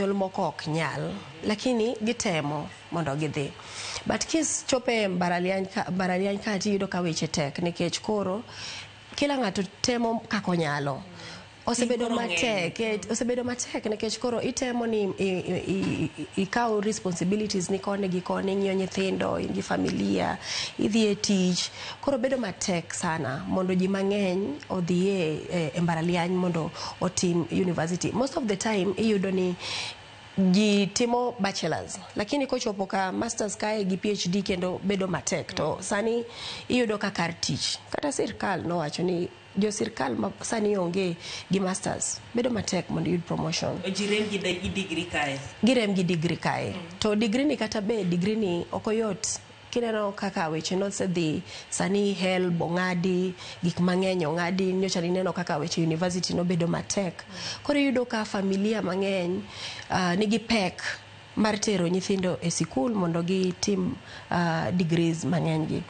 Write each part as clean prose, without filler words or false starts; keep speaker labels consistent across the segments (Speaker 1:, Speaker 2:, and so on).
Speaker 1: jonyuol moko ok nyal, lakini gitemo mondo gidhi. But kis chope mbaraliany ka tiyudo ka weche tek nikech koro kila ng'ato temo kako nyalo. Osebedo matek nikech koro itemo ni ikaw responsibilities ni kone gi kone, ng'iyo nyithindo, ingi familia, idhi e tich. Koro bedo matek sana mondo ji mang'eny odhi e mbaraliany mondo otim university. Most of the time iyudo ni ji timo bachelors, lakini kochopo ka masters kae gi PhD kendo bedo matek. To sani iyudo ka kar tich kata sirkal nowacho ni jo sirkal sani onge gi masters, bedo matek mondo yud promotion.
Speaker 2: Jirem gi degree kae.
Speaker 1: Girem gi degree kae. To degree ni kata be degree ni okoyot. Kineno kaka weche nosedhi sani help ong'adi, gik mang'eny ong'adi, nyocha nineno kaka weche university no bedo matek. Koro yudo ka familia mang'eny nigi pek mar tero nyithindo e sikul mondo gitim degrees mang'eny gi.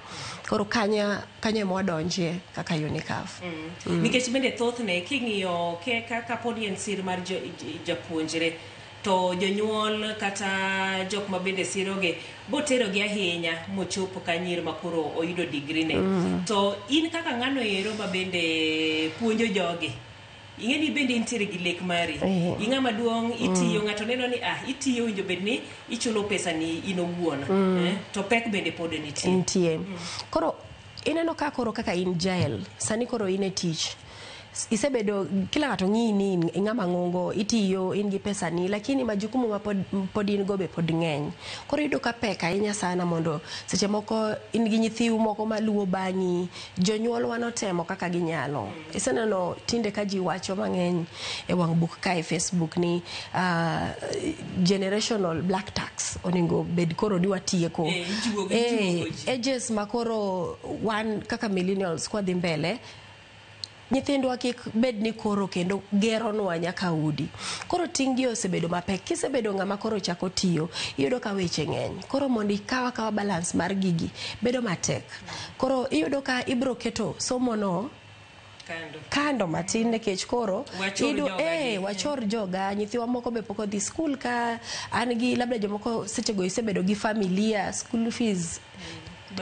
Speaker 1: Koro kanya mwadonje kaka UNICAF.
Speaker 2: Nikech bende thothne king'iyo kaka podi en sir mar japuonjre, to jonyuol kata jok ma bende siroge botero gi ahinya mochopo ka nyir makoro oyudo degree ne. To in kaka ng'ano ero ma bende puonjo joge, ing'eni bende intiere gi lek mari, ing'a maduong' itiyo, ng'ato neno ni itiyo winjo bed ni ichulo pesa ni inowuon, to pek bende pod nitie.
Speaker 1: Koro ineno ka koro kaka in jael sani koro in e tich, isebedo kila ng'ato ng'ini ing'ama ng'ongo, itiyo, in gi pesa ni, lakini majukumu ma pod in go be pod ng'eny. Koro yudo ka pek ahinya sana mondo seche moko in gi nyithiu moko maluwo bang'i, jonyuol wanotemo kaka ginyalo. Iseneno tinde ka ji wacho mang'eny e wang' buk ka e Facebook ni generational black tax oningo bed koro ni watieko. Ages makoro wan kaka millennials kwa dhi mbele, nyithindwa kik bed ni koro kendo gero nwa nyaka udi. Koro tinggi osebedo mapek. Kisebedo ng'ama koro chako tiyo, iyudo ka weche ng'eny. Koro mondo ikawa balance mar gigi bedo matek. Koro iyudo ka ibro keto somo no kando matin nikech koro wachor joga, nyithiwa moko be poko dhi skul ka an gi labda jomoko sechego isebedo gi familia, school fees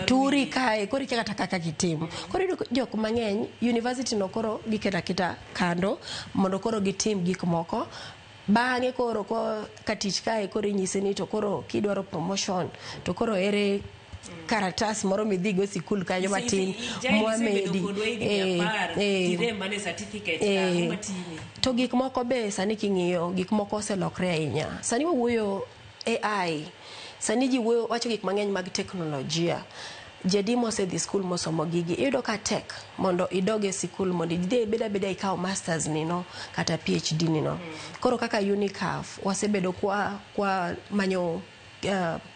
Speaker 1: turi kae, koro ikia kaka kitim. Koro yudo jok mang'eny university no koro giketa kita kando mondo koro gitim gik moko. Bang'e koro katich kae koro inyise ni to koro kidwaro promotion to koro ere karatas moro midhigo sikul kanyo matin mwamedi to gik moko be sani king'iyo gik moko oselokre ahinya. Sani wawuoyo AI, sani ji wacho gik mang'eny mag teknolojia. Jadi mosedhi skul mosomo gigi, iyudo ka tek mondo idoge sikul mondo idhi beda ikaw masters nino kata PhD nino. Koro kaka UNICAF wasebedo kwa manyo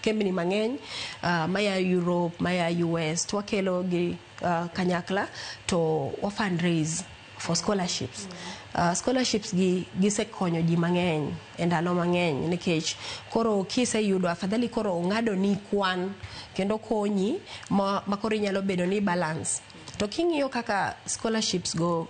Speaker 1: kembni mang'eny maya Europe, maya US, twakelo gi kanyakla to fundraise for scholarships. Scholarships gisekonyo ji mang'eny e ndalo mang'eny nikech koro kiseyudo afadhali koro ong'ado ni kwan kendo konyi ma koro inyalo bedo ni balance. To king'iyo kaka scholarships go